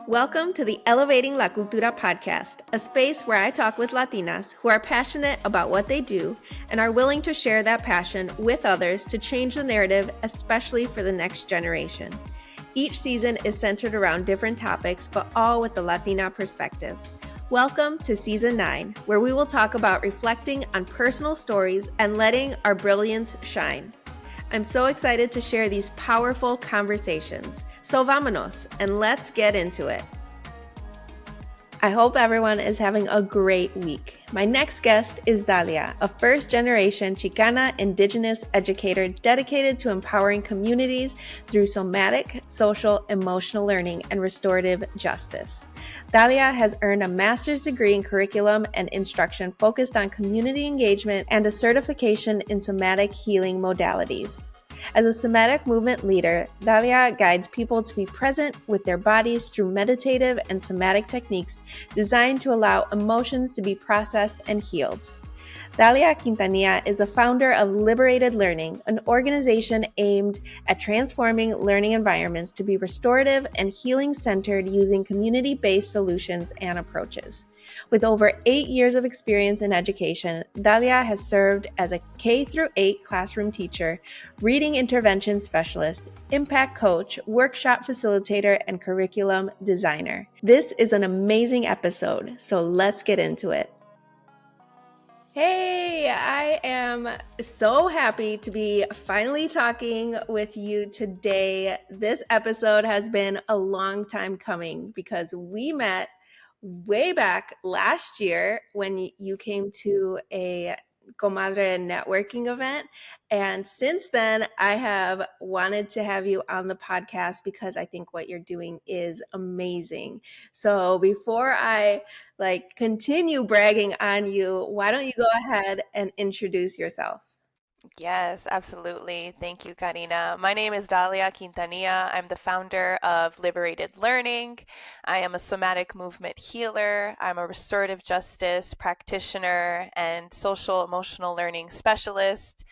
Welcome to the Elevating La Cultura podcast, a space where I talk with Latinas who are passionate about what they do and are willing to share that passion with others to change the narrative, especially for the next generation. Each season is centered around different topics, but all with the Latina perspective. Welcome to Season 9, where we will talk about reflecting on personal stories and letting our brilliance shine. I'm so excited to share these powerful conversations. So vámonos, and let's get into it. I hope everyone is having a great week. My next guest is Dahlia, a first-generation Chicana-Indigenous educator dedicated to empowering communities through somatic, social, emotional learning, and restorative justice. Dahlia has earned a master's degree in curriculum and instruction focused on community engagement and a certification in somatic healing modalities. As a somatic movement leader, Dahlia guides people to be present with their bodies through meditative and somatic techniques designed to allow emotions to be processed and healed. Dahlia Quintanilla is a founder of Liberated Learning, an organization aimed at transforming learning environments to be restorative and healing-centered using community-based solutions and approaches. With over 8 years of experience in education, Dahlia has served as a K-8 classroom teacher, reading intervention specialist, impact coach, workshop facilitator, and curriculum designer. This is an amazing episode, so let's get into it. Hey, I am so happy to be finally talking with you today. This episode has been a long time coming because we met way back last year when you came to a Comadre networking event. And since then, I have wanted to have you on the podcast because I think what you're doing is amazing. So before I continue bragging on you, why don't you go ahead and introduce yourself? Yes, absolutely. Thank you, Karina. My name is Dahlia Quintanilla. I'm the founder of Liberated Learning. I am a somatic movement healer. I'm a restorative justice practitioner and social emotional learning specialist.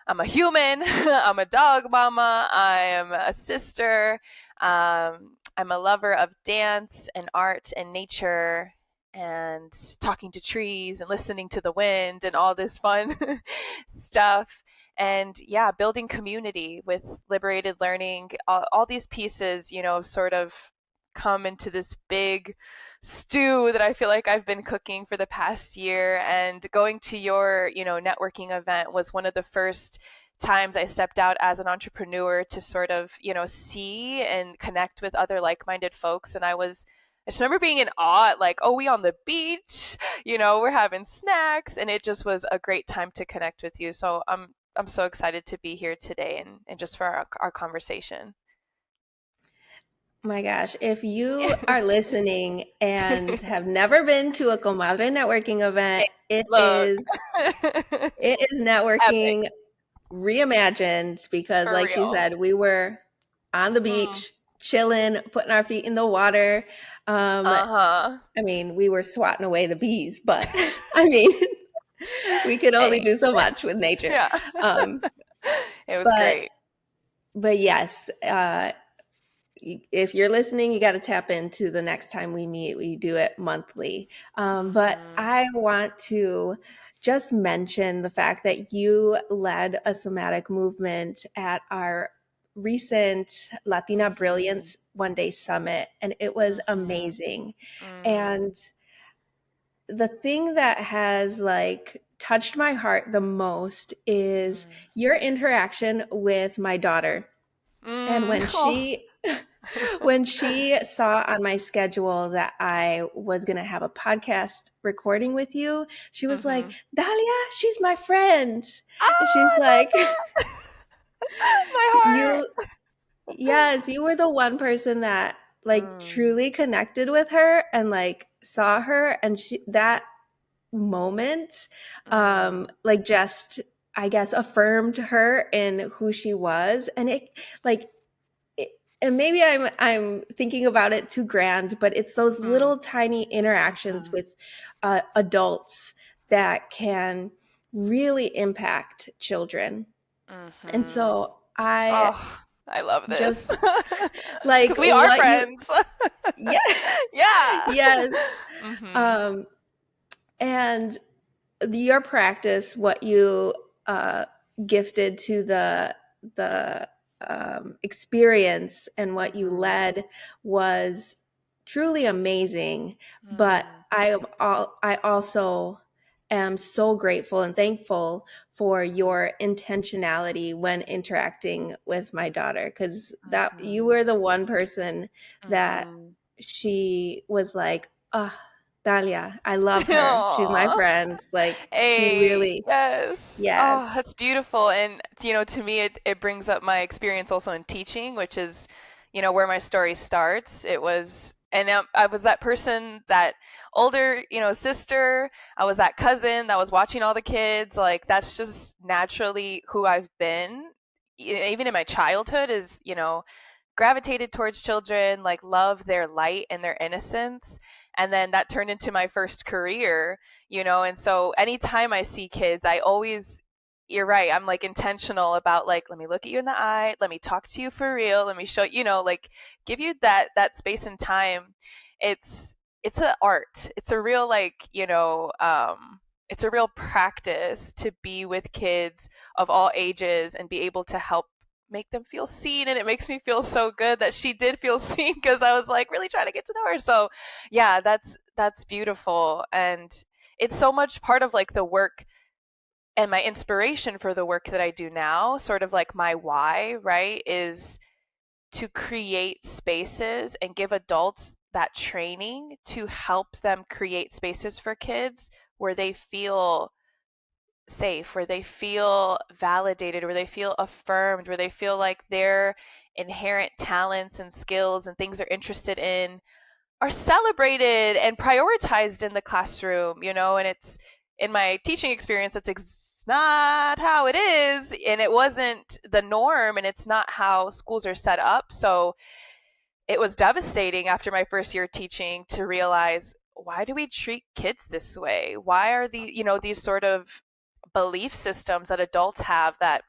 I'm a human. I'm a dog mama. I am a sister. I'm a lover of dance and art and nature and talking to trees and listening to the wind and all this fun stuff. And yeah, building community with liberated learning, all these pieces, sort of come into this big stew that I feel like I've been cooking for the past year. And going to your, networking event was one of the first times I stepped out as an entrepreneur to sort of, see and connect with other like-minded folks. And I just remember being in awe, like, oh, we on the beach, we're having snacks, and it just was a great time to connect with you. So I'm so excited to be here today and just for our conversation. My gosh, if you are listening and have never been to a Comadre networking event, it Look, is epic, networking reimagined because for like she real. said, we were on the Mm. beach, chilling, putting our feet in the water. Uh-huh. I mean, we were swatting away the bees, but I mean, we could only Hey, do so much with nature. yeah. Um, It was but great. but yes, if you're listening, you got to tap into the next time we meet. We do it monthly. But Hmm. I want to just mention the fact that you led a somatic movement at our recent Latina Hmm. Brilliance One Day Summit, and it was Hmm. amazing. Mm. And the thing that has touched my heart the most is Mm. your interaction with my daughter. And Mm. when Oh. she when she saw on my schedule that I was going to have a podcast recording with you, she was like, Hmm. "Dahlia, she's my friend." She's Oh, like, I love that. My "You heart. yes, you were the one person that Mm. truly connected with her and saw her, and that moment Mm. just, I guess, affirmed her in who she was. And like it, and maybe I'm thinking about it too grand, but it's those Mm. little tiny interactions Mhm. with adults that can really impact children. And Mhm. so I Oh. I love this. just like Because we are what you, friends. yeah, Yeah. yes. Mhm. Um, and your practice, what you uh, gifted to the experience and what you Mhm. led was truly amazing. But Mm. I also am so grateful and thankful for your intentionality when interacting with my daughter, because that you Mhm. were the one person that Mhm. she was like, oh, Dahlia, I love her. She's my Aw. friend. Like she Hey, really, yes. Oh, yes. that's beautiful. And, to me, it brings up my experience also in teaching, which is, where my story starts. I was that person, that older, sister. I was that cousin that was watching all the kids. Like, that's just naturally who I've been. Even in my childhood is, gravitated towards children, like love their light and their innocence. And then that turned into my first career, and so anytime I see kids, you're right, I'm like intentional about, like, let me look at you in the eye, let me talk to you for real, let me show, like, give you that space and time. It's an art. It's a real, like, it's a real practice to be with kids of all ages and be able to help make them feel seen. And it makes me feel so good that she did feel seen, because I was like really trying to get to know her. So yeah, that's beautiful. And it's so much part of like the work and my inspiration for the work that I do now, sort of like my why, right, is to create spaces and give adults that training to help them create spaces for kids where they feel safe, where they feel validated, where they feel affirmed, where they feel like their inherent talents and skills and things they're interested in are celebrated and prioritized in the classroom, and it's in my teaching experience, not how it is, and it wasn't the norm, and it's not how schools are set up. So it was devastating after my first year teaching to realize, why do we treat kids this way? Why are these sort of belief systems that adults have, that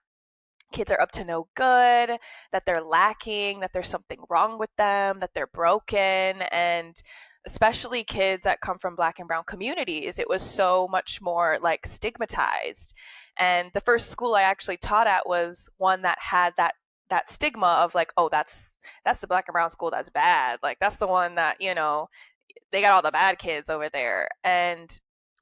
kids are up to no good, that they're lacking, that there's something wrong with them, that they're broken. And especially kids that come from Black and brown communities, it was so much more like stigmatized. And the first school I actually taught at was one that had that stigma of like, oh, that's the Black and brown school, that's bad, like that's the one that, they got all the bad kids over there. And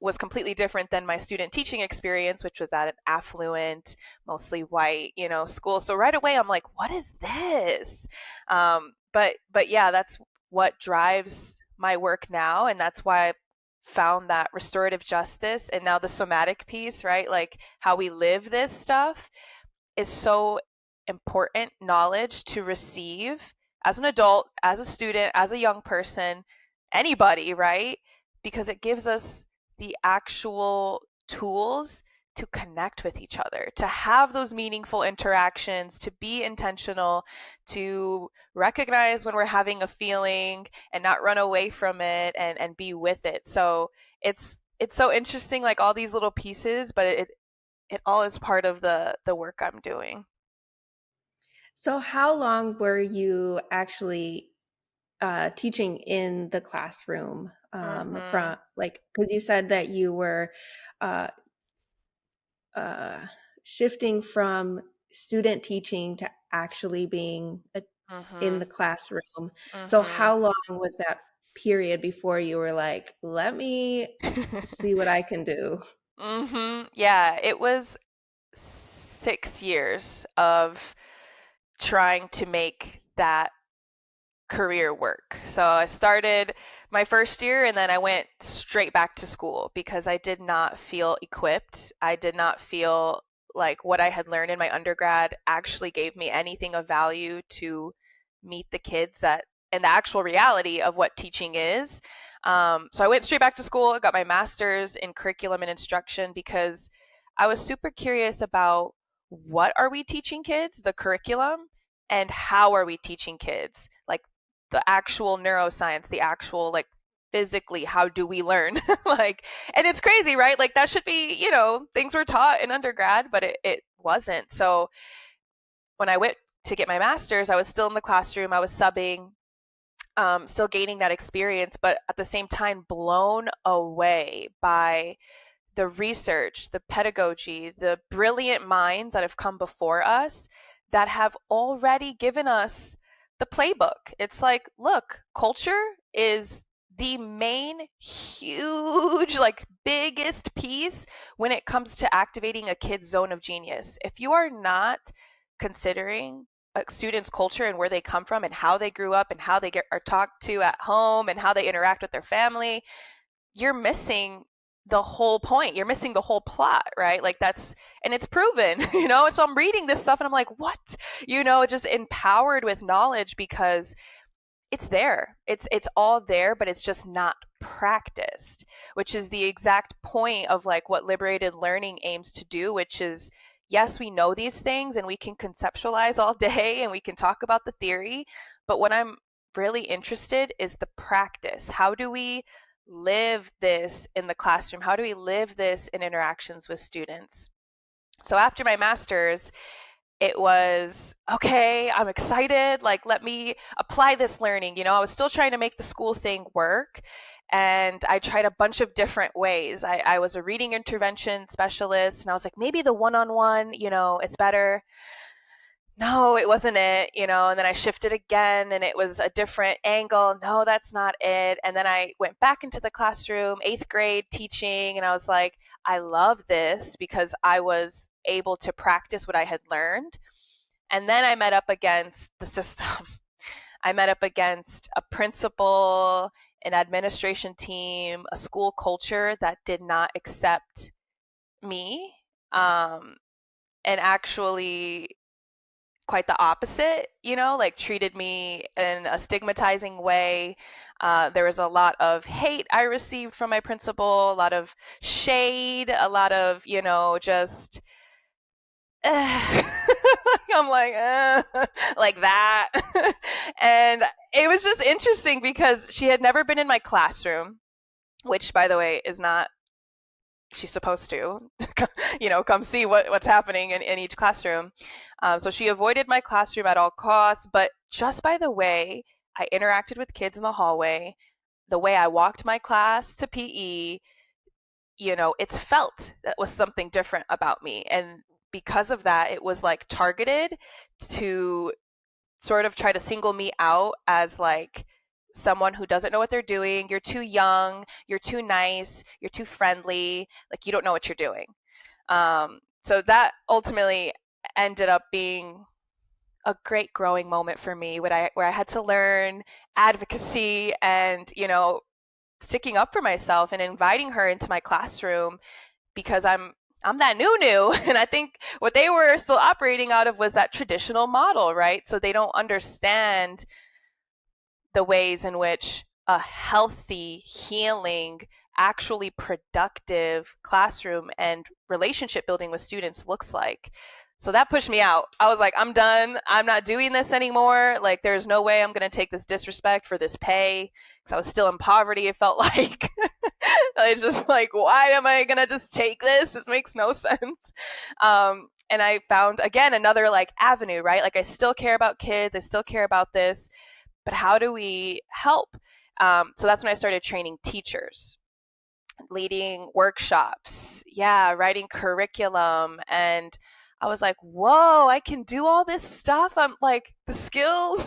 was completely different than my student teaching experience, which was at an affluent, mostly white, school. So right away I'm like, what is this? But yeah, that's what drives my work now, and that's why I found that restorative justice and now the somatic piece, right? Like how we live this stuff is so important knowledge to receive as an adult, as a student, as a young person, anybody, right? Because it gives us the actual tools to connect with each other, to have those meaningful interactions, to be intentional, to recognize when we're having a feeling and not run away from it, and be with it. So it's so interesting, like all these little pieces, but it all is part of the work I'm doing. So how long were you actually teaching in the classroom, Mhm. from like, because you said that you were uh, uh, shifting from student teaching to actually being in the Mhm. classroom. So Mhm. how long was that period before you were like, let me see what I can do? Mhm. Yeah, it was 6 years of trying to make that career work. So I started my first year, and then I went straight back to school because I did not feel equipped. I did not feel like what I had learned in my undergrad actually gave me anything of value to meet the kids that and the actual reality of what teaching is. So I went straight back to school, got my master's in curriculum and instruction, because I was super curious about what are we teaching kids, the curriculum, and how are we teaching kids, like the actual neuroscience, the actual, like, physically, how do we learn? Like, and it's crazy, right? Like that should be, things were taught in undergrad, but it wasn't. So when I went to get my master's, I was still in the classroom, I was subbing, still gaining that experience, but at the same time blown away by the research, the pedagogy, the brilliant minds that have come before us that have already given us the playbook. It's like, look, culture is the main huge, like biggest piece when it comes to activating a kid's zone of genius. If you are not considering a student's culture and where they come from and how they grew up and how they are talked to at home and how they interact with their family, you're missing the whole point. You're missing the whole plot, right? Like that's, and it's proven, so I'm reading this stuff and I'm like, what? Just empowered with knowledge because it's there. It's all there, but it's just not practiced, which is the exact point of like what liberated learning aims to do, which is, yes, we know these things and we can conceptualize all day and we can talk about the theory, but what I'm really interested is the practice. How do we live this in the classroom? How do we live this in interactions with students? So after my master's, it was, okay, I'm excited. Like, let me apply this learning. I was still trying to make the school thing work. And I tried a bunch of different ways. I was a reading intervention specialist, and I was like, maybe the one-on-one, it's better. No, it wasn't it, and then I shifted again and it was a different angle. No, that's not it. And then I went back into the classroom, 8th grade teaching, and I was like, I love this because I was able to practice what I had learned. And then I met up against the system. I met up against a principal, an administration team, a school culture that did not accept me, and actually quite the opposite, like treated me in a stigmatizing way. There was a lot of hate I received from my principal, a lot of shade, a lot of, just, I'm like, like that. And it was just interesting because she had never been in my classroom, which, by the way, is not, she's supposed to, come see what's happening in each classroom. So she avoided my classroom at all costs, but just by the way I interacted with kids in the hallway, the way I walked my class to PE, it's felt that was something different about me. And because of that, it was like targeted to sort of try to single me out as like someone who doesn't know what they're doing. You're too young, you're too nice, you're too friendly, like you don't know what you're doing. So that ultimately ended up being a great growing moment for me where I had to learn advocacy and, sticking up for myself and inviting her into my classroom because I'm that new, and I think what they were still operating out of was that traditional model, right? So they don't understand the ways in which a healthy, healing, actually productive classroom and relationship building with students looks like. So that pushed me out. I was like, I'm done. I'm not doing this anymore. Like, there's no way I'm going to take this disrespect for this pay because I was still in poverty, it felt like. It's just like, why am I going to just take this? This makes no sense. And I found, again, another like avenue, right? Like, I still care about kids. I still care about this. But how do we help? So that's when I started training teachers, leading workshops, writing curriculum. And I was like, whoa, I can do all this stuff. I'm like, the skills.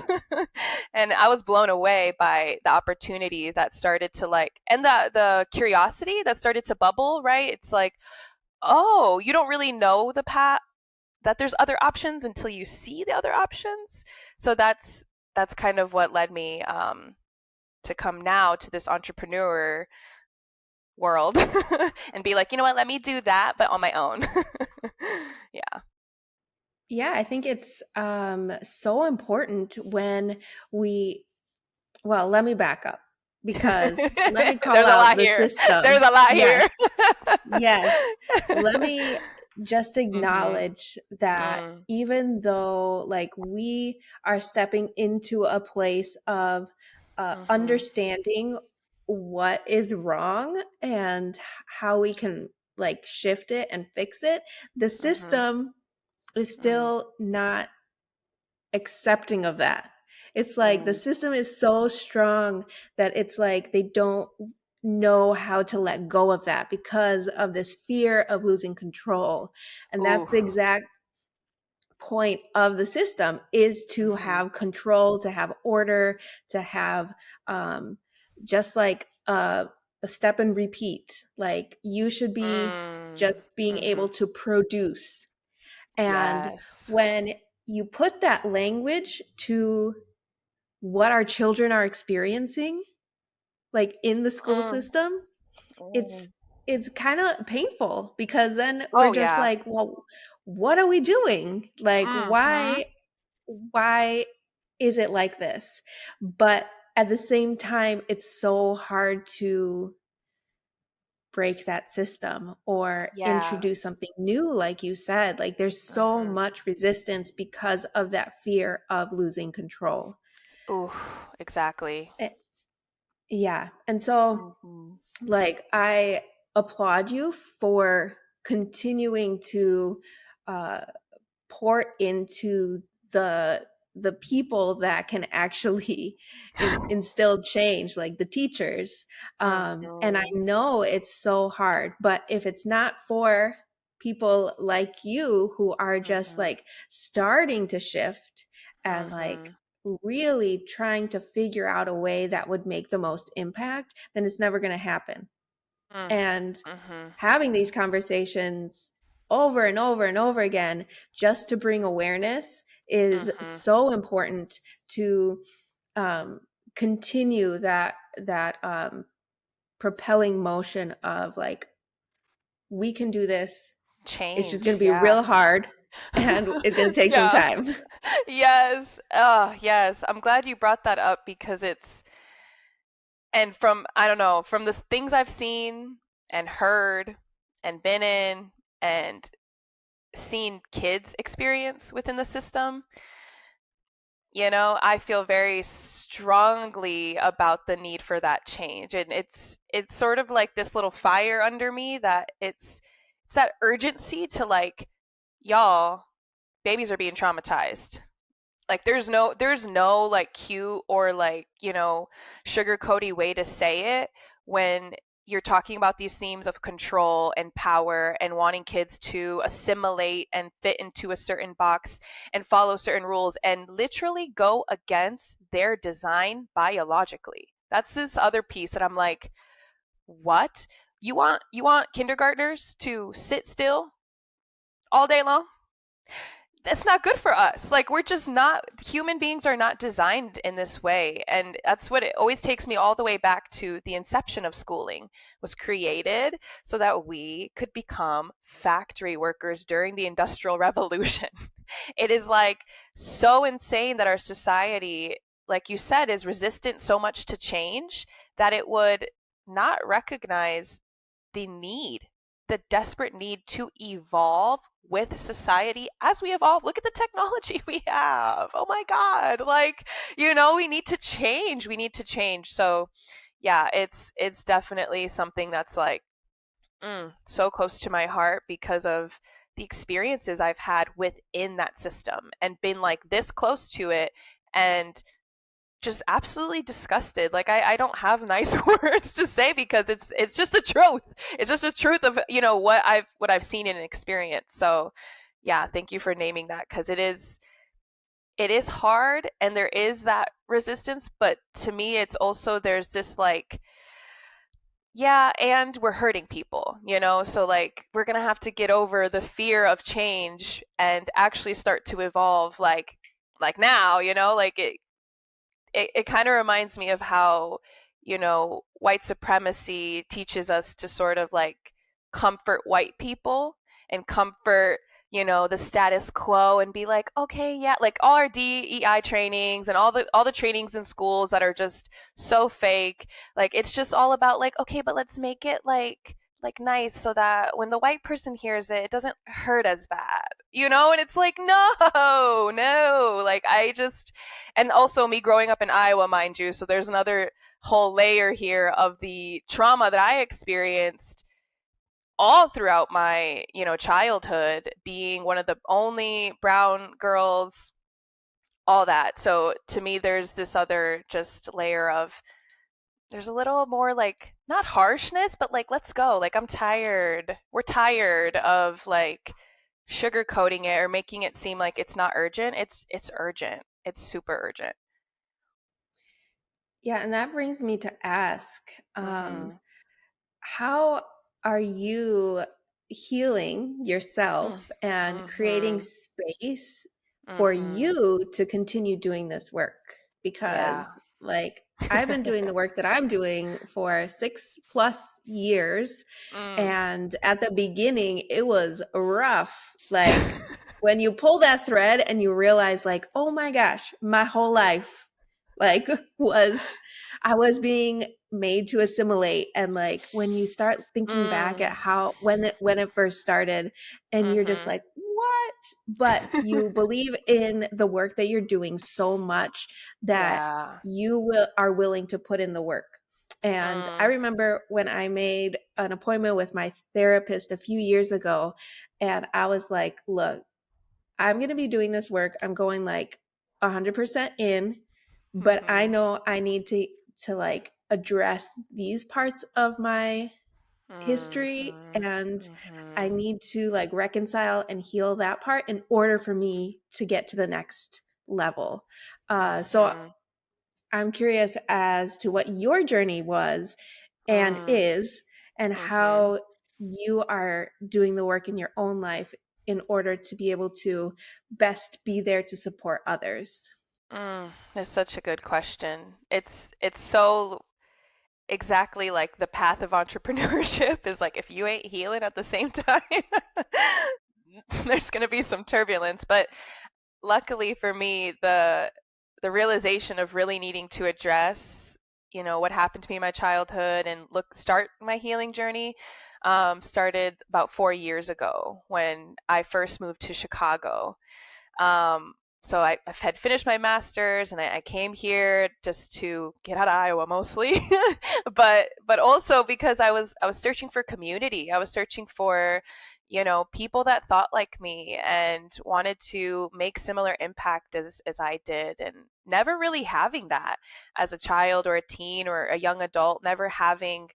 And I was blown away by the opportunity that started to like, and the curiosity that started to bubble, right? It's like, oh, you don't really know the path, that there's other options until you see the other options. So that's kind of what led me to come now to this entrepreneur world and be like, you know what, let me do that, but on my own. Yeah. Yeah, I think it's so important when well, let me back up because let me call There's a out lot the here. There's system. a lot here. Yes, yes. Let me just Mhm. acknowledge that Mm. even though like we are stepping into a place of Mhm. understanding what is wrong and how we can like shift it and fix it, the Mhm. system is Mm. still not accepting of that. It's like the system is so strong that it's like they don't know how to let go of that because of this fear of losing control. And Ooh. that's the exact point of the system, is to have control, to have order, to have just like a step and repeat. Like you should be just being able to produce. And Yes. when you put that language to what our children are experiencing, like in the school system, it's kind of painful, because then we're Oh just yeah. like, well, what are we doing? Like, why is it like this? But at the same time, it's so hard to break that system or Yeah. introduce something new. Like you said, like there's so much resistance because of that fear of losing control. Ooh, exactly. Yeah. And so, like, I applaud you for continuing to uh, pour into the people that can actually instill change, like the teachers. And I know it's so hard, but if it's not for people like you who are just like starting to shift and like really trying to figure out a way that would make the most impact, then it's never going to happen. And having these conversations over and over and over again just to bring awareness is so important to continue that propelling motion of like, we can do this. It's just going Change, to be yeah. real hard and it's going to take some Yeah. time. Yes. Oh, yes. I'm glad you brought that up because and from, I don't know, from the things I've seen and heard and been in and seen kids experience within the system, I feel very strongly about the need for that change. And it's sort of like this little fire under me that it's that urgency to like, y'all, babies are being traumatized. Like there's no like cute or like, sugarcoaty way to say it when you're talking about these themes of control and power and wanting kids to assimilate and fit into a certain box and follow certain rules and literally go against their design biologically. That's this other piece that I'm like, what? You want kindergartners to sit still all day long? That's not good for us. Like we're just not, human beings are not designed in this way. And that's what it always takes me all the way back to the inception of schooling was created so that we could become factory workers during the Industrial Revolution. It is like so insane that our society, like you said, is resistant so much to change that it would not recognize the desperate need to evolve with society as we evolve. Look at the technology we have. Oh my God. Like, we need to change. We need to change. So yeah, it's definitely something that's like so close to my heart because of the experiences I've had within that system and been like this close to it and just absolutely disgusted. Like I don't have nice words to say because it's just the truth. It's just the truth of what I've seen and experienced. So yeah, thank you for naming that because it is hard and there is that resistance, but to me it's also there's this like, yeah, and we're hurting people, so like we're gonna have to get over the fear of change and actually start to evolve like now, like it kind of reminds me of how, white supremacy teaches us to sort of like comfort white people and comfort, the status quo and be like, okay, yeah, like all our DEI trainings and all the trainings in schools that are just so fake. Like it's just all about like, okay, but let's make it like nice so that when the white person hears it, it doesn't hurt as bad, and it's like, no, like and also me growing up in Iowa, mind you, so there's another whole layer here of the trauma that I experienced all throughout my, childhood, being one of the only brown girls all that. So to me, there's this other just layer of, there's a little more like, not harshness, but like, let's go. Like, I'm tired. We're tired of like sugarcoating it or making it seem like it's not urgent. It's urgent. It's super urgent. Yeah, and that brings me to ask, Mhm. how are you healing Mm. yourself and creating Mhm. space for Mhm. you to continue doing this work? Yeah. Because, like, I've been doing the work that I'm doing for 6+ years. Mm. And at the beginning, it was rough. Like, when you pull that thread and you realize, like, oh my gosh, my whole life, like, was I was being made to assimilate. And like when you start thinking back Mm. at how when it first started, and you're just Mhm. like, what? But you believe in the work that you're doing so much that Yeah. are willing to put in the work. And I Mm. remember when I made an appointment with my therapist a few years ago, and I was like, look, I'm going to be doing this work. I'm going like 100% in, but I Mhm. know I need to like address these parts of my history, Mhm. and I Mhm. need to like reconcile and heal that part in order for me to get to the next level. So Mhm. I'm curious as to what your journey was and Mm. is, and Mhm. how you are doing the work in your own life in order to be able to best be there to support others. That's such a good question. It's so exactly like the path of entrepreneurship is like, if you ain't healing at the same time, there's going to be some turbulence. But luckily for me, the realization of really needing to address, what happened to me in my childhood and start my healing journey, started about 4 years ago when I first moved to Chicago. Um, so I had finished my master's and I came here just to get out of Iowa mostly, but also because I was searching for community. I was searching for, people that thought like me and wanted to make similar impact as I did, and never really having that as a child or a teen or a young adult, never having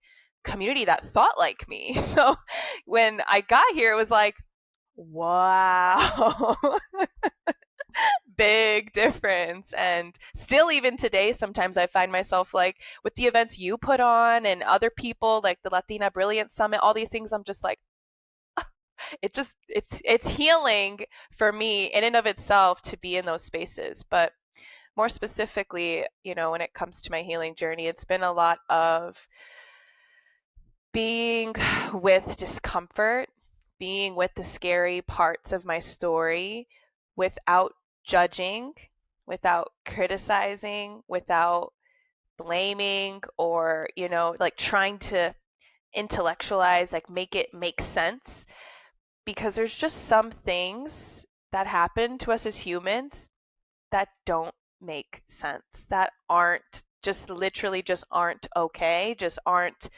community that thought like me. So when I got here, it was like, wow. Big difference. And still, even today, sometimes I find myself like, with the events you put on and other people like the Latina Brilliance Summit, all these things, I'm just like, it's healing for me in and of itself to be in those spaces. But more specifically, when it comes to my healing journey, it's been a lot of being with discomfort, being with the scary parts of my story without judging, without criticizing, without blaming, or, like trying to intellectualize, like make it make sense. Because there's just some things that happen to us as humans that don't make sense, that aren't just literally just aren't okay, just aren't.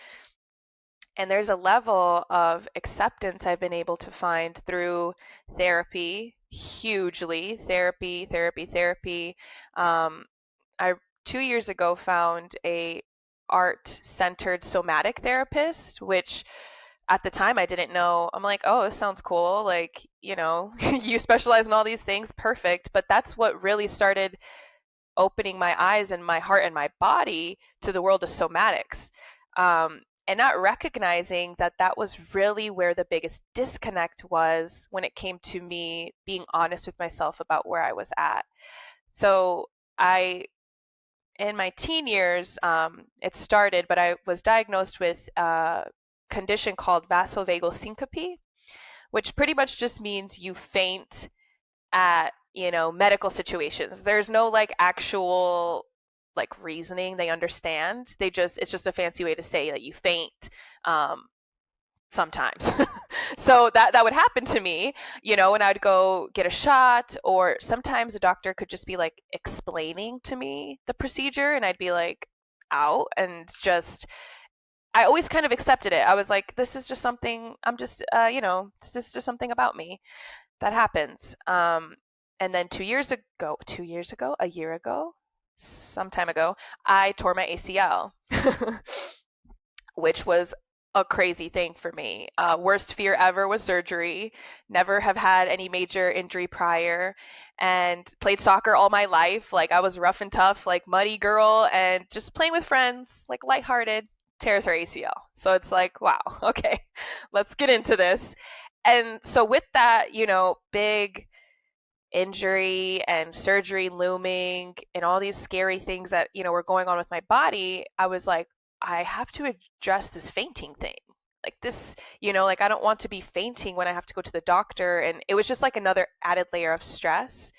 And there's a level of acceptance I've been able to find through therapy, hugely. Therapy, therapy, therapy. Um, I 2 years ago found a art-centered somatic therapist, which at the time I didn't know. I'm like, oh, this sounds cool. Like, you specialize in all these things, perfect. But that's what really started opening my eyes and my heart and my body to the world of somatics. And not recognizing that that was really where the biggest disconnect was when it came to me being honest with myself about where I was at. So I, in my teen years, it started, but I was diagnosed with a condition called vasovagal syncope, which pretty much just means you faint at, medical situations. There's no like actual like reasoning they understand. It's just a fancy way to say that you faint um sometimes. So that would happen to me, when I'd go get a shot, or sometimes a doctor could just be like explaining to me the procedure and I'd be like, out, and just I always kind of accepted it. I was like, this is just something, I'm just this is just something about me that happens. And then a year ago, some time ago, I tore my ACL, which was a crazy thing for me. Worst fear ever was surgery. Never have had any major injury prior, and played soccer all my life. Like I was rough and tough, like muddy girl, and just playing with friends, like lighthearted. Tears her ACL. So it's like, wow, okay, let's get into this. And so with that, big injury and surgery looming and all these scary things that were going on with my body, I was like, I have to address this fainting thing. Like this, like I don't want to be fainting when I have to go to the doctor. And it was just like another added layer of stress.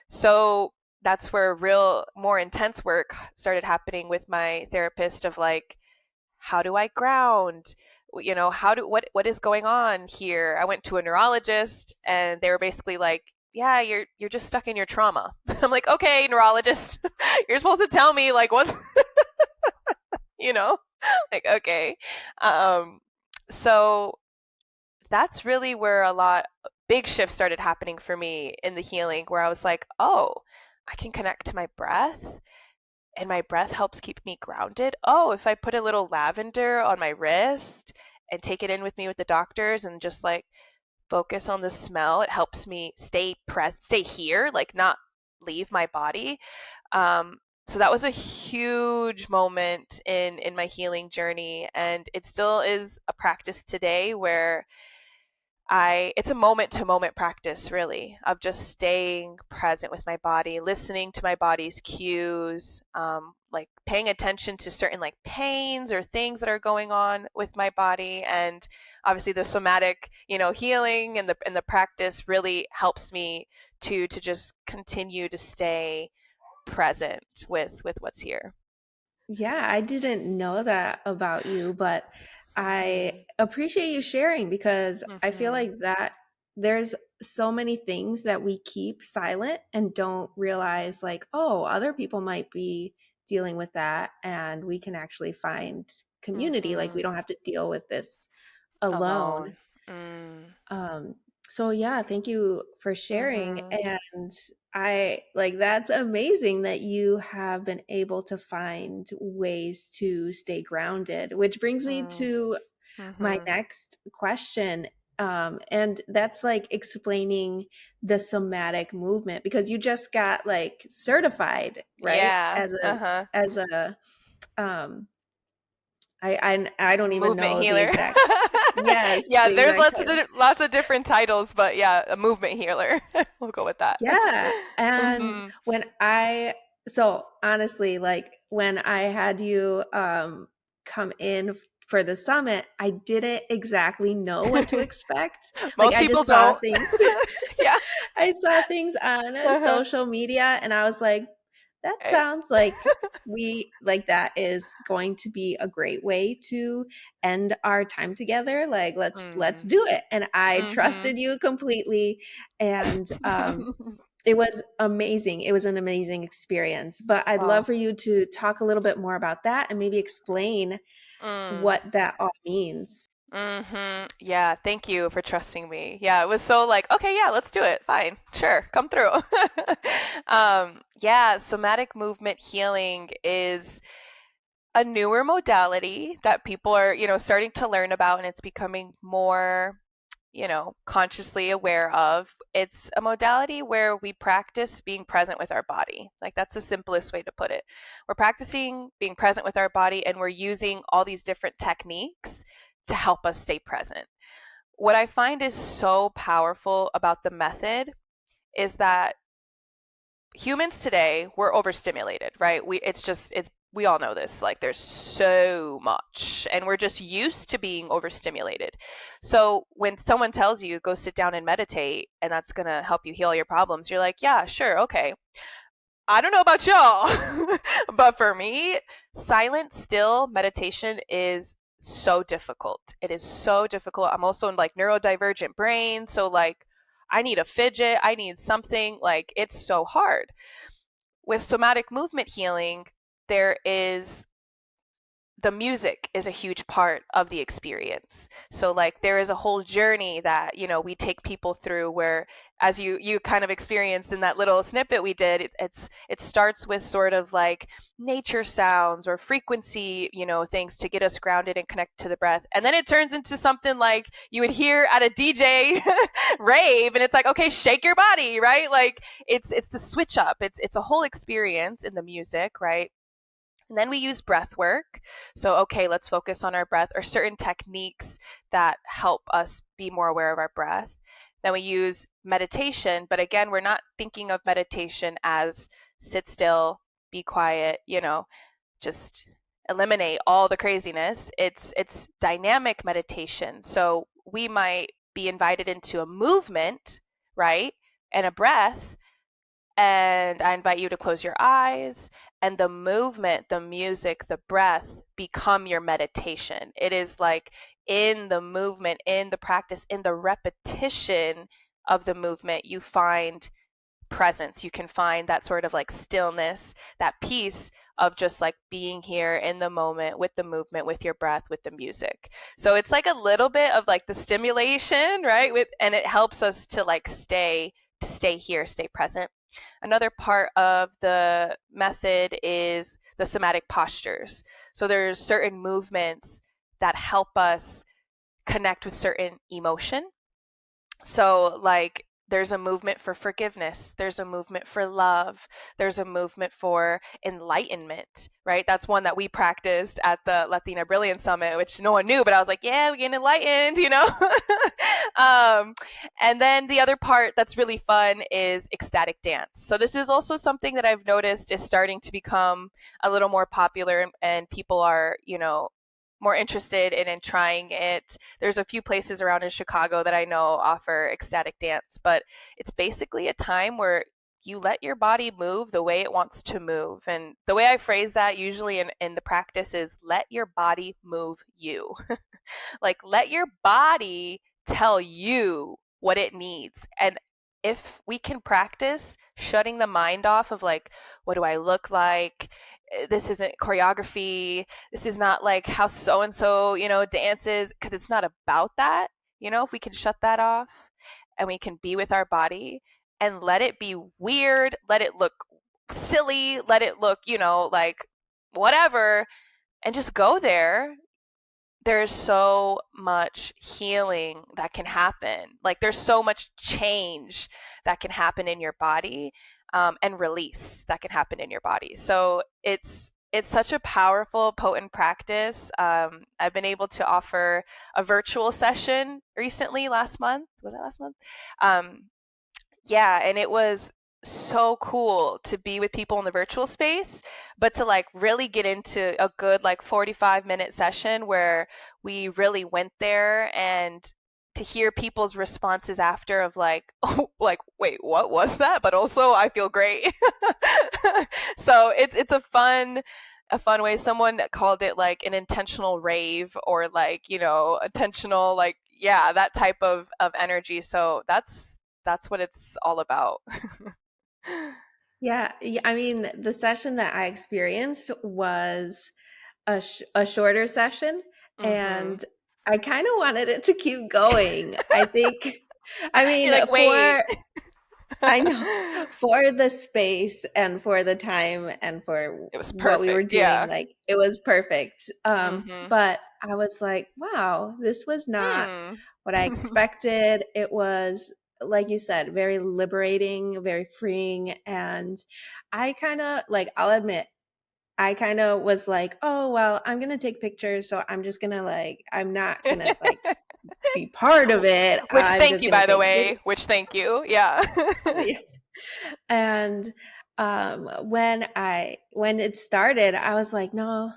So that's where real more intense work started happening with my therapist of like, how do I ground? What is going on here? I went to a neurologist and they were basically like, yeah, you're just stuck in your trauma. I'm like, okay, neurologist, you're supposed to tell me like what, you know, like, okay. So that's really where a lot big shifts started happening for me in the healing, where I was like, oh, I can connect to my breath and my breath helps keep me grounded. Oh, if I put a little lavender on my wrist and take it in with me with the doctors and just like focus on the smell, it helps me stay here, like not leave my body. So that was a huge moment in my healing journey, and it still is a practice today where it's a moment to moment practice, really, of just staying present with my body, listening to my body's cues, like paying attention to certain like pains or things that are going on with my body. And obviously the somatic, healing and the practice really helps me to just continue to stay present with what's here. Yeah, I didn't know that about you, but I Mhm. appreciate you sharing because I feel Mhm. like that there's so many things that we keep silent and don't realize, like, oh, other people might be dealing with that, and we can actually find community. Like, we Mhm. don't have to deal with this alone. Alone. Mm. Um, so yeah, thank you for sharing. Mhm. And I like that's amazing that you have been able to find ways to stay grounded, which brings me Mm. to my Mhm. next question. And that's like explaining the somatic movement because you just got like certified, right? Yeah. Uh-huh. As a um I don't even Movement know the healer. exact yes, Yeah, the there's exact lots of title. lots of different titles, but yeah, a movement healer. We'll go with that. Yeah. And Mhm. so honestly, like when I had you come in for the summit, I didn't exactly know what to expect. Like Most I people just saw don't. things Yeah. I saw things on Uh-huh. social media and I was like, that Hey. sounds like that is going to be a great way to end our time together. Like let's Mm. do it. And I Mhm. trusted you completely. And it was amazing. It was an amazing experience. But I'd love Oh. for you to talk a little bit more about that and maybe explain Mm. what that all means. Yeah, thank you for trusting me. Yeah, it was so like, okay, yeah, let's do it. Fine. Sure, come through. Yeah, somatic movement healing is a newer modality that people are, starting to learn about, and it's becoming more, consciously aware of. It's a modality where we practice being present with our body. Like that's the simplest way to put it. We're practicing being present with our body and we're using all these different techniques to help us stay present. What I find is so powerful about the method is that humans today, we're overstimulated, right? We all know this. Like there's so much and we're just used to being overstimulated. So when someone tells you go sit down and meditate and that's going to help you heal your problems, you're like, yeah, sure, okay. I don't know about y'all, but for me, silent, still meditation is so difficult. It is so difficult. I'm also in like neurodivergent brain, so like I need a fidget, I need something, like it's so hard. With somatic movement healing, there is the music is a huge part of the experience. So like there is a whole journey that, we take people through where, as you kind of experienced in that little snippet we did, it starts with sort of like nature sounds or frequency, things to get us grounded and connect to the breath. And then it turns into something like you would hear at a DJ rave, and it's like, okay, shake your body, right? Like it's the switch up. It's a whole experience in the music, right? And then we use breath work. So, okay, let's focus on our breath or certain techniques that help us be more aware of our breath. Then we use meditation, but again, we're not thinking of meditation as sit still, be quiet, just eliminate all the craziness. It's dynamic meditation. So we might be invited into a movement, right? And a breath, and I invite you to close your eyes, and the movement, the music, the breath become your meditation. It is like in the movement, in the practice, in the repetition of the movement, you find presence. You can find that sort of like stillness, that peace of just like being here in the moment with the movement, with your breath, with the music. So it's like a little bit of like the stimulation, right? And it helps us to like stay here, stay present. Another part of the method is the somatic postures. So there's certain movements that help us connect with certain emotion. So like there's a movement for forgiveness, there's a movement for love, there's a movement for enlightenment, right? That's one that we practiced at the Latina Brilliance Summit, which no one knew, but I was like, yeah, we're getting enlightened, And then the other part that's really fun is ecstatic dance. So this is also something that I've noticed is starting to become a little more popular, and people are, more interested in trying it. There's a few places around in Chicago that I know offer ecstatic dance, but it's basically a time where you let your body move the way it wants to move. And the way I phrase that usually in the practice is let your body move you. Like let your body tell you what it needs. And if we can practice shutting the mind off of like, what do I look like? This isn't choreography. This is not like how so and so, dances, because it's not about that. If we can shut that off and we can be with our body and let it be weird, let it look silly, let it look, like whatever, and just go there. There's so much healing that can happen. Like there's so much change that can happen in your body, and release that can happen in your body. So it's such a powerful, potent practice. I've been able to offer a virtual session recently, last month. Was that last month? Yeah, and it was so cool to be with people in the virtual space, but to like really get into a good like 45-minute session where we really went there, and to hear people's responses after of like, oh, like, wait, what was that? But also I feel great. So it's a fun way. Someone called it like an intentional rave, or like, intentional, like, yeah, that type of energy. So that's what it's all about. Yeah, I mean, the session that I experienced was a shorter session, Mhm. and I kind of wanted it to keep going. I think, I You're mean, like, wait. I know, for the space and for the time and for It was what we were perfect. doing, Yeah. like it was perfect. Mhm. But I was like, wow, this was not Hmm. what I expected. It was, like you said, very liberating, very freeing. And I kind of like, I'll admit, I kind of was like, oh, well, I'm going to take pictures. So I'm just going to like, I'm not going to like be part of it. Which I'm thank just you, going to by the take way. videos. Which thank you. Yeah. And when it started, I was like, no,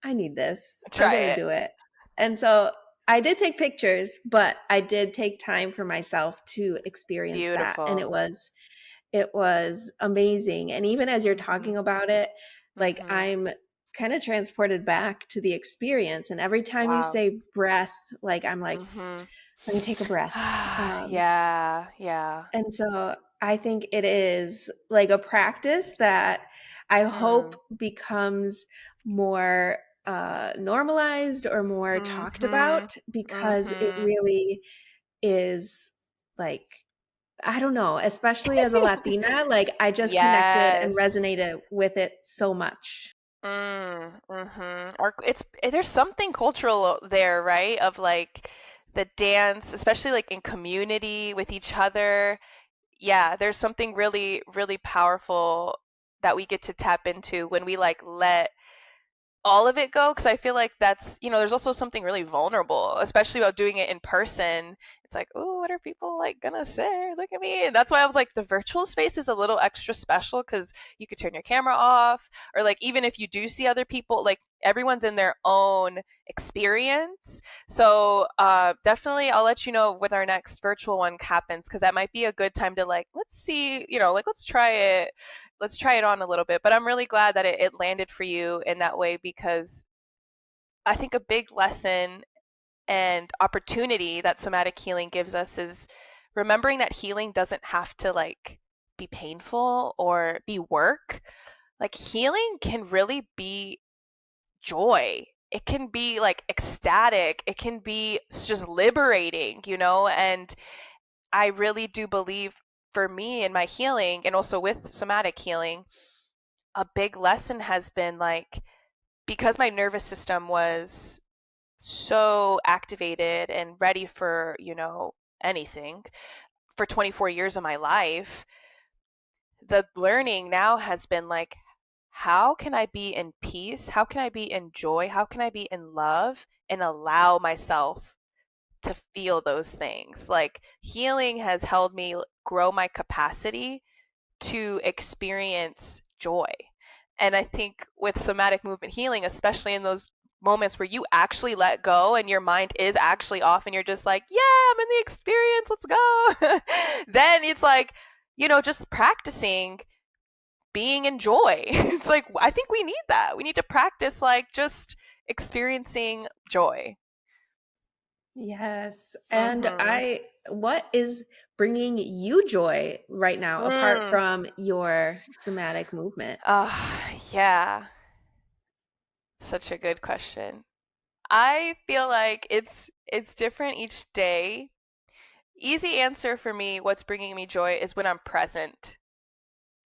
I need this. I'm Try gonna it. do it. And so I did take pictures, but I did take time for myself to experience that. And Beautiful. it was amazing. And even as you're Mhm. talking about it, like Mhm. I'm kind of transported back to the experience. And every time you Wow. say breath, like I'm like, Mhm. let me take a breath. Yeah. Yeah. And so I think it is like a practice that I hope Mm. becomes more normalized or more talked Mhm. about, because it Mhm. really is like, I don't know, especially as a Latina, like I just connected Yes. and resonated with it so much. Or there's something cultural there, right? Of like the dance, especially like in community with each other. Yeah, there's something really, really powerful that we get to tap into when we like let all of it go, because I feel like that's, there's also something really vulnerable, especially about doing it in person. It's like, oh, what are people like gonna say? Look at me. And that's why I was like, the virtual space is a little extra special because you could turn your camera off, or like even if you do see other people, like everyone's in their own experience. So definitely, I'll let you know when our next virtual one happens, because that might be a good time to like, let's see, like let's try it on a little bit. But I'm really glad that it landed for you in that way, because I think a big lesson and opportunity that somatic healing gives us is remembering that healing doesn't have to like be painful or be work. Like healing can really be joy. It can be like ecstatic. It can be just liberating. And I really do believe, for me in my healing and also with somatic healing, a big lesson has been like, because my nervous system was so activated and ready for, anything for 24 years of my life, the learning now has been like, how can I be in peace? How can I be in joy? How can I be in love and allow myself to feel those things? Like healing has helped me grow my capacity to experience joy. And I think with somatic movement healing, especially in those moments where you actually let go and your mind is actually off and you're just like, yeah, I'm in the experience, let's go. Then it's like, just practicing being in joy. It's like, I think we need that. We need to practice like just experiencing joy. Yes. And Mhm. what is bringing you joy right now apart Mm. from your somatic movement? Yeah. Such a good question. I feel like it's different each day. Easy answer for me, what's bringing me joy is when I'm present.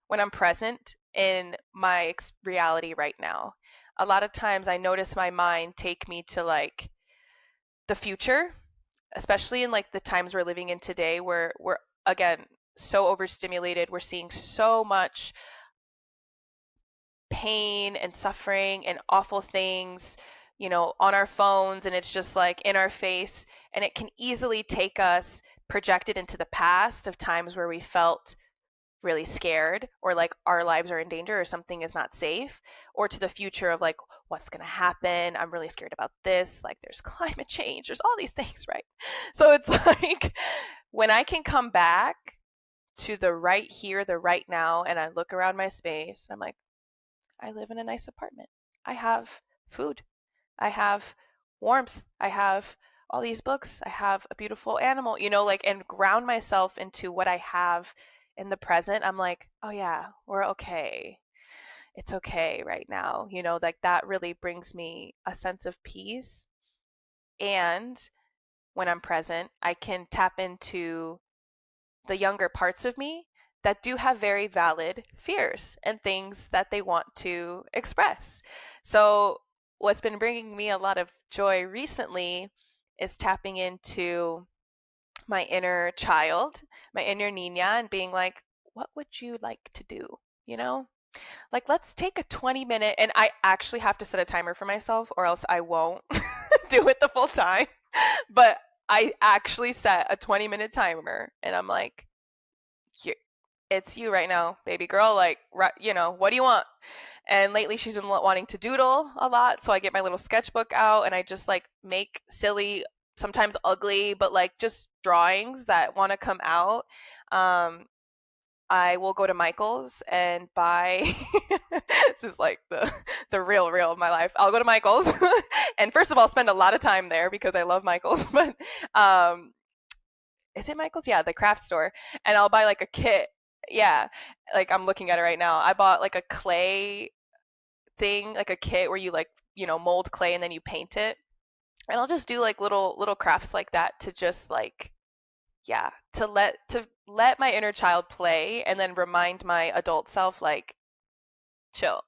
When I'm present in my reality right now. A lot of times I notice my mind take me to like the future, especially in like the times we're living in today, where we're again so overstimulated. We're seeing so much pain and suffering and awful things, on our phones, and it's just like in our face. And it can easily take us projected into the past of times where we felt really scared, or like our lives are in danger or something is not safe, or to the future of like, what's going to happen? I'm really scared about this. Like there's climate change, there's all these things, right? So it's like when I can come back to the right here, the right now, and I look around my space, I'm like, I live in a nice apartment. I have food. I have warmth. I have all these books. I have a beautiful animal, like, and ground myself into what I have in the present. I'm like, oh yeah, we're okay. It's okay right now. Like that really brings me a sense of peace. And when I'm present, I can tap into the younger parts of me that do have very valid fears and things that they want to express. So, what's been bringing me a lot of joy recently is tapping into my inner child, my inner Nina, and being like, what would you like to do? You know? Like, let's take a 20-minute, and I actually have to set a timer for myself, or else I won't do it the full time. But I actually set a 20-minute timer, and I'm like, it's you right now, baby girl. Like, what do you want? And lately she's been wanting to doodle a lot, so I get my little sketchbook out and I just like make silly, sometimes ugly, but like just drawings that want to come out. Um, I will go to Michael's and buy. This is like the real of my life. I'll go to Michael's and first of all spend a lot of time there because I love Michael's, but um, is it Michael's? Yeah, the craft store. And I'll buy like a kit. Yeah, like I'm looking at it right now. I bought like a clay thing, like a kit where you like mold clay and then you paint it. And I'll just do like little crafts like that to just like, yeah, to let my inner child play and then remind my adult self like, chill.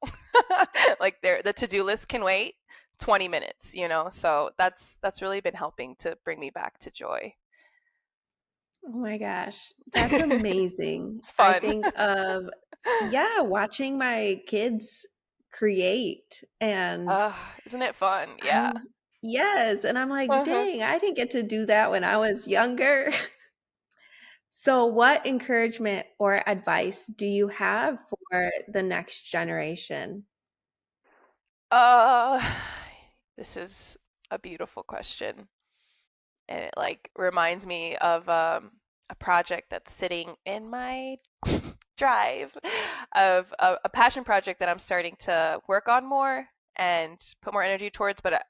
Like the to-do list can wait 20 minutes, So that's really been helping to bring me back to joy. Oh my gosh, that's amazing. It's I fun. think of, yeah, watching my kids create, and Isn't it fun? Yeah. I'm, yes, and I'm like, Uh-huh. dang, I didn't get to do that when I was younger. So, what encouragement or advice do you have for the next generation? Uh, this is a beautiful question. And it like reminds me of a project that's sitting in my drive of a passion project that I'm starting to work on more and put more energy towards. But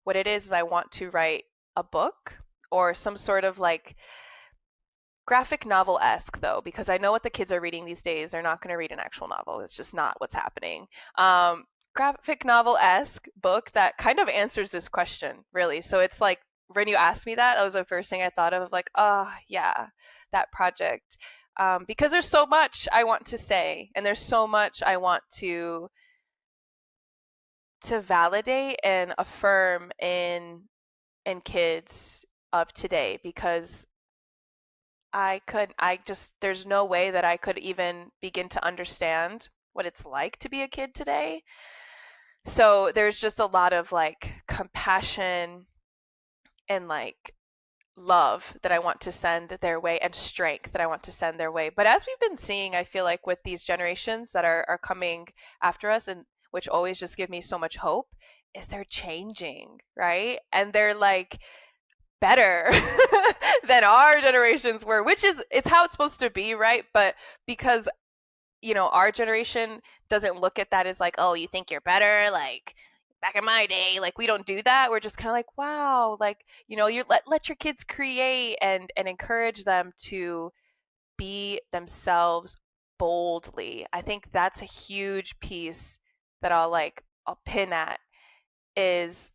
what it is I want to write a book or some sort of like graphic novel-esque though, because I know what the kids are reading these days. They're not going to read an actual novel. It's just not what's happening. Graphic novel-esque book that kind of answers this question, really. So it's like when you asked me that, that was the first thing I thought of, like, oh yeah, that project. Because there's so much I want to say, and there's so much I want to validate and affirm in kids of today, because there's no way that I could even begin to understand what it's like to be a kid today. So there's just a lot of like compassion and like love that I want to send their way and strength that I want to send their way. But as we've been seeing, I feel like with these generations that are coming after us, and which always just give me so much hope, is they're changing, right? And they're like better than our generations were, which is it's how it's supposed to be, right? But because our generation doesn't look at that as like, oh, you think you're better, like back in my day, like we don't do that. We're just kind of like, wow, like you let your kids create and encourage them to be themselves boldly. I think that's a huge piece that I'll pin at, is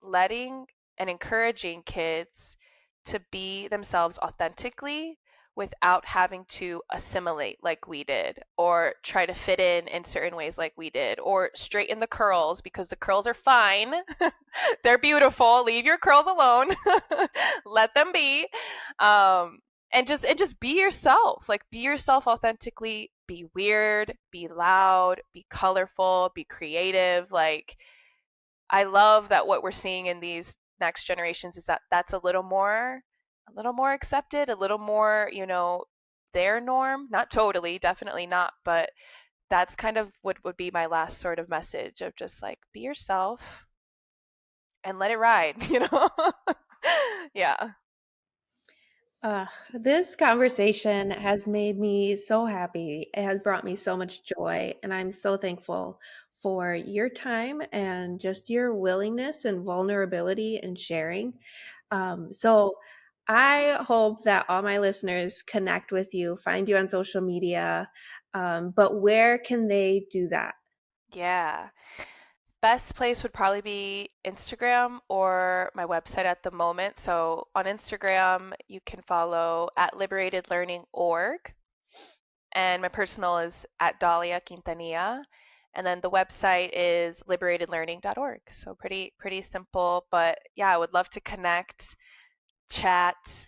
letting and encouraging kids to be themselves authentically without having to assimilate like we did, or try to fit in certain ways like we did, or straighten the curls because the curls are fine. They're beautiful. Leave your curls alone. Let them be. And just be yourself. Like be yourself authentically. Be weird, be loud, be colorful, be creative. Like I love that what we're seeing in these next generations is that that's a little more accepted, a little more, their norm. Not totally, definitely not, but that's kind of what would be my last sort of message of just like be yourself and let it ride. Yeah. This conversation has made me so happy. It has brought me so much joy, and I'm so thankful for your time and just your willingness and vulnerability in sharing. So, I hope that all my listeners connect with you, find you on social media. But where can they do that? Yeah. Best place would probably be Instagram or my website at the moment. So on Instagram, you can follow at liberatedlearning.org, and my personal is at Dahlia Quintanilla. And then the website is liberatedlearning.org. So pretty simple, but yeah, I would love to connect, chat,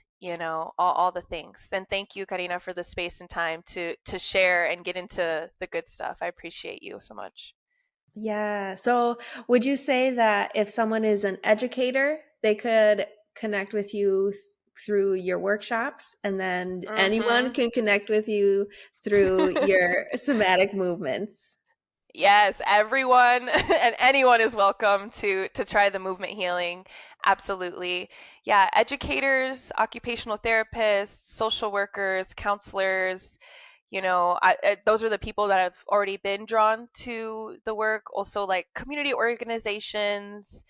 all the things. And thank you, Karina, for the space and time to share and get into the good stuff. I appreciate you so much. Yeah. So, would you say that if someone is an educator, they could connect with you through your workshops, and then anyone Mhm. can connect with you through your somatic movements? Yes, everyone and anyone is welcome to try the movement healing. Absolutely. Yeah, educators, occupational therapists, social workers, counselors, those are the people that have already been drawn to the work. Also, like community organizations,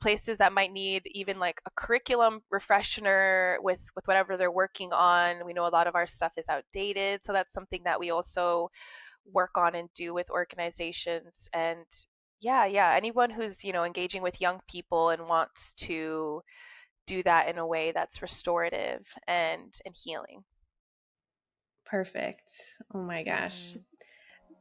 places that might need even like a curriculum refresher with whatever they're working on. We know a lot of our stuff is outdated, so that's something that we also work on and do with organizations. And anyone who's, engaging with young people and wants to do that in a way that's restorative and healing. Perfect. Oh my gosh. Mhm.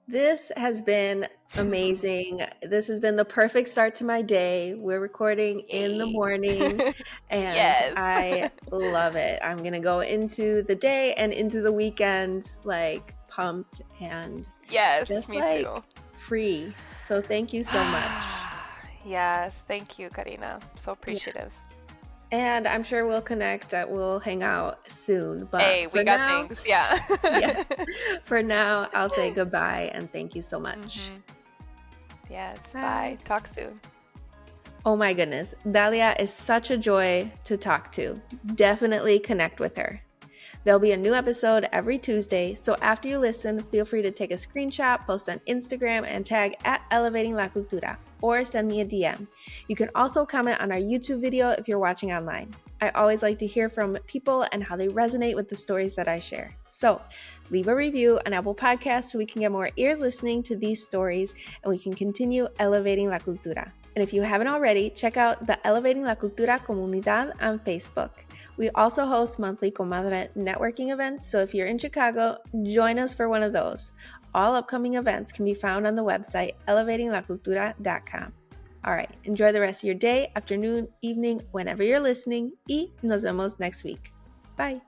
This has been amazing. This has been the perfect start to my day. We're recording in the Yay. morning and Yes. I love it. I'm going to go into the day and into the weekend like pumped and Yes, just me like too. free. So thank you so much. Yes, thank you, Karina. So appreciative. And I'm sure we'll connect. We'll hang out soon. But Hey, we for got now, things. Yeah. yeah. For now, I'll say goodbye and thank you so much. Yes. Bye. Bye. Talk soon. Oh my goodness. Dahlia is such a joy to talk to. Definitely connect with her. There'll be a new episode every Tuesday, so after you listen, feel free to take a screenshot, post on Instagram, and tag @Elevating La Cultura, or send me a DM. You can also comment on our YouTube video if you're watching online. I always like to hear from people and how they resonate with the stories that I share. So leave a review on Apple Podcasts so we can get more ears listening to these stories and we can continue elevating la cultura. And if you haven't already, check out the Elevating La Cultura Comunidad on Facebook. We also host monthly Comadre networking events, so if you're in Chicago, join us for one of those. All upcoming events can be found on the website elevatinglacultura.com. All right, enjoy the rest of your day, afternoon, evening, whenever you're listening, y nos vemos next week. Bye.